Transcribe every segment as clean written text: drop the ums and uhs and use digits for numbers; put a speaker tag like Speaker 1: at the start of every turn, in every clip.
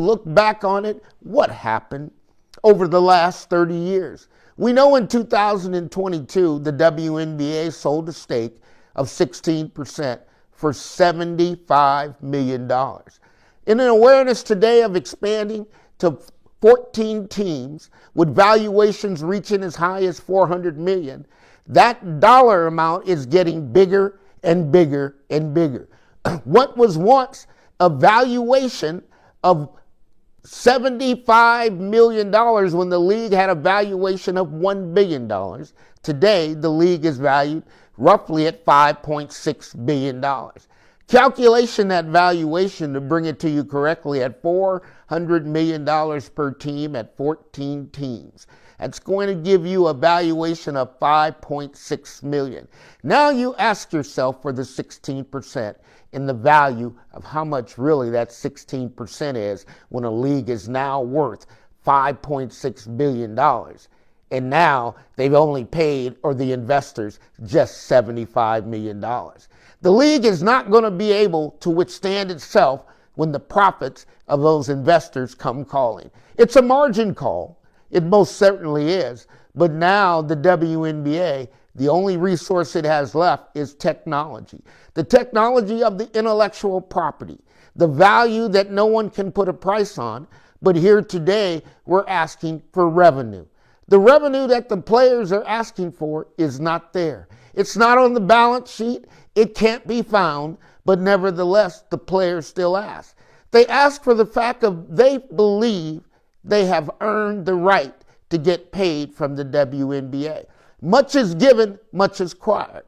Speaker 1: look back on it, what happened over the last 30 years? We know in 2022, the WNBA sold a stake of 16% for $75 million. In an awareness today of expanding to 14 teams with valuations reaching as high as $400 million, that dollar amount is getting bigger and bigger and bigger. What was once a valuation of $75 million when the league had a valuation of $1 billion, today the league is valued roughly at $5.6 billion. Calculation that valuation to bring it to you correctly at $400 million per team at 14 teams. That's going to give you a valuation of $5.6 million. Now you ask yourself for the 16% in the value of how much really that 16% is when a league is now worth $5.6 billion. And now they've only paid, or the investors, just $75 million. The league is not going to be able to withstand itself when the profits of those investors come calling. It's a margin call. It most certainly is. But now the WNBA, the only resource it has left is technology. The technology of the intellectual property, the value that no one can put a price on. But here today, we're asking for revenue. The revenue that the players are asking for is not there. It's not on the balance sheet. It can't be found. But nevertheless, the players still ask. They ask for the fact of they believe they have earned the right to get paid from the WNBA. Much is given, much is required.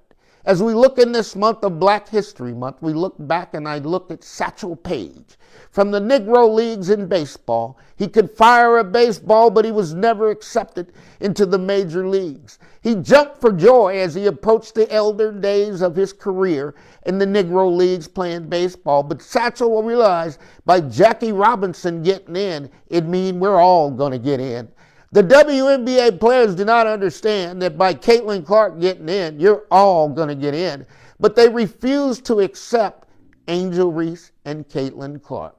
Speaker 1: As we look in this month of Black History Month, we look back and I look at Satchel Paige. From the Negro Leagues in baseball, he could fire a baseball, but he was never accepted into the major leagues. He jumped for joy as he approached the elder days of his career in the Negro Leagues playing baseball. But Satchel will realize by Jackie Robinson getting in, it means we're all going to get in. The WNBA players do not understand that by Caitlin Clark getting in, you're all going to get in. But they refuse to accept Angel Reese and Caitlin Clark.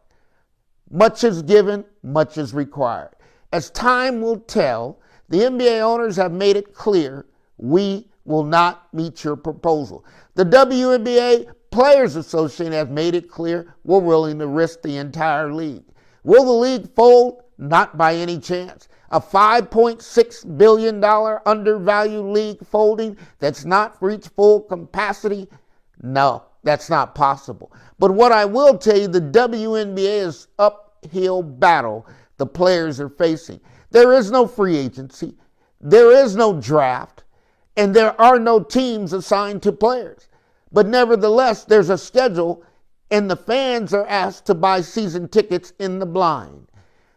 Speaker 1: Much is given, much is required. As time will tell, the NBA owners have made it clear we will not meet your proposal. The WNBA Players Association has made it clear we're willing to risk the entire league. Will the league fold? Not by any chance. A $5.6 billion undervalued league folding that's not reached full capacity? No, that's not possible. But what I will tell you, the WNBA is uphill battle the players are facing. There is no free agency. There is no draft. And there are no teams assigned to players. But nevertheless, there's a schedule and the fans are asked to buy season tickets in the blind.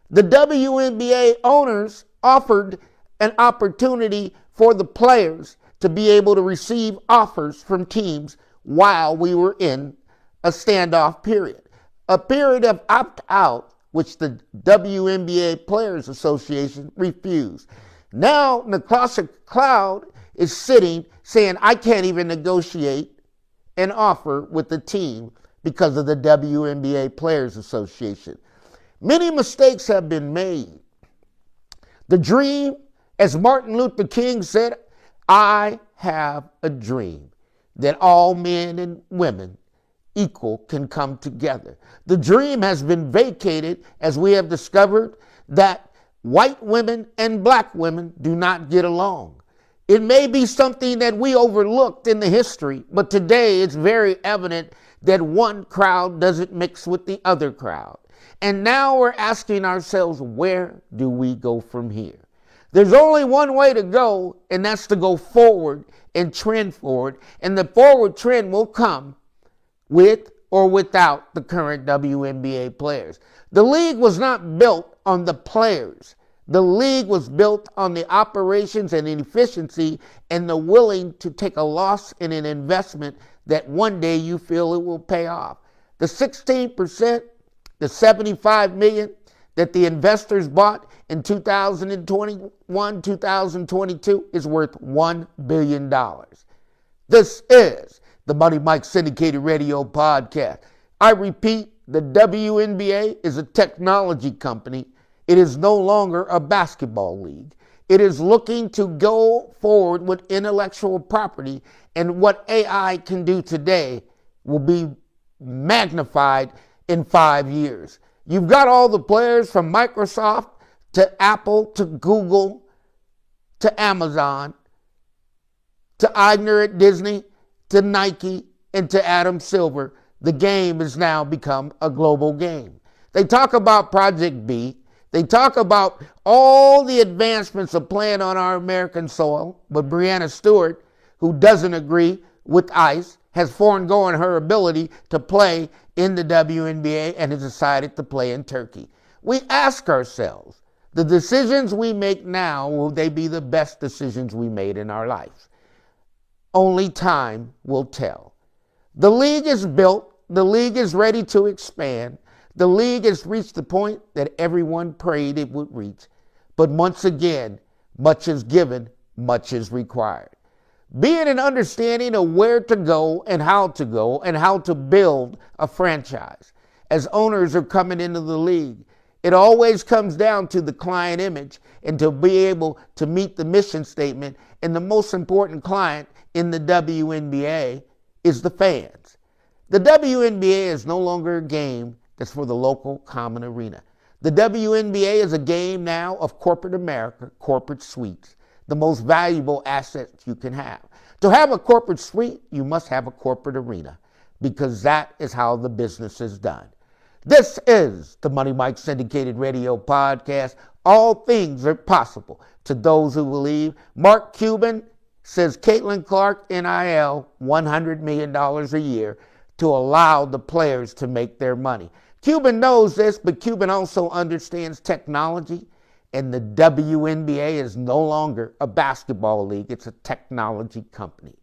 Speaker 1: The WNBA owners offered an opportunity for the players to be able to receive offers from teams while we were in a standoff period. A period of opt-out, which the WNBA Players Association refused. Now, Natasha Cloud is sitting saying, I can't even negotiate an offer with the team because of the WNBA Players Association. Many mistakes have been made. The dream, as Martin Luther King said, I have a dream that all men and women equal can come together. The dream has been vacated as we have discovered that white women and black women do not get along. It may be something that we overlooked in the history, but today it's very evident that one crowd doesn't mix with the other crowd. And now we're asking ourselves, where do we go from here? There's only one way to go, and that's to go forward and trend forward. And the forward trend will come with or without the current WNBA players. The league was not built on the players. The league was built on the operations and efficiency and the willing to take a loss in an investment that one day you feel it will pay off. The 16%, the $75 million that the investors bought in 2021, 2022 is worth $1 billion. This is the Money Mike Syndicated Radio Podcast. I repeat, the WNBA is a technology company. It is no longer a basketball league. It is looking to go forward with intellectual property, and what AI can do today will be magnified in 5 years. You've got all the players from Microsoft to Apple to Google to Amazon to Eisner at Disney to Nike and to Adam Silver. The game has now become a global game. They talk about Project B. They talk about all the advancements of playing on our American soil, but Breanna Stewart, who doesn't agree with ICE, has foregone her ability to play in the WNBA and has decided to play in Turkey. We ask ourselves, the decisions we make now, will they be the best decisions we made in our lives? Only time will tell. The league is built. The league is ready to expand. The league has reached the point that everyone prayed it would reach. But once again, much is given, much is required. Being an understanding of where to go and how to build a franchise. As owners are coming into the league, it always comes down to the client image and to be able to meet the mission statement. And the most important client in the WNBA is the fans. The WNBA is no longer a game that's for the local common arena. The WNBA is a game now of corporate America, corporate suites, the most valuable asset you can have. To have a corporate suite, you must have a corporate arena, because that is how the business is done. This is the Money Mike Syndicated Radio Podcast. All things are possible to those who believe. Mark Cuban says Caitlin Clark, NIL, $100 million a year to allow the players to make their money. Cuban knows this, but Cuban also understands technology, and the WNBA is no longer a basketball league. It's a technology company.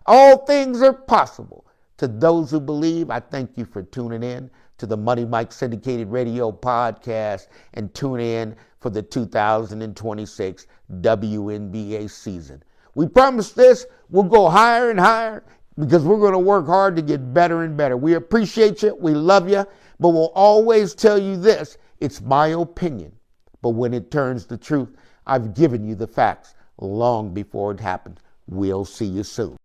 Speaker 1: All things are possible to those who believe. I thank you for tuning in to the Money Mike Syndicated Radio Podcast, and tune in for the 2026 WNBA season. We promise this. We'll go higher and higher, because we're going to work hard to get better and better. We appreciate you. We love you. But we'll always tell you this. It's my opinion. But when it turns to truth, I've given you the facts long before it happened. We'll see you soon.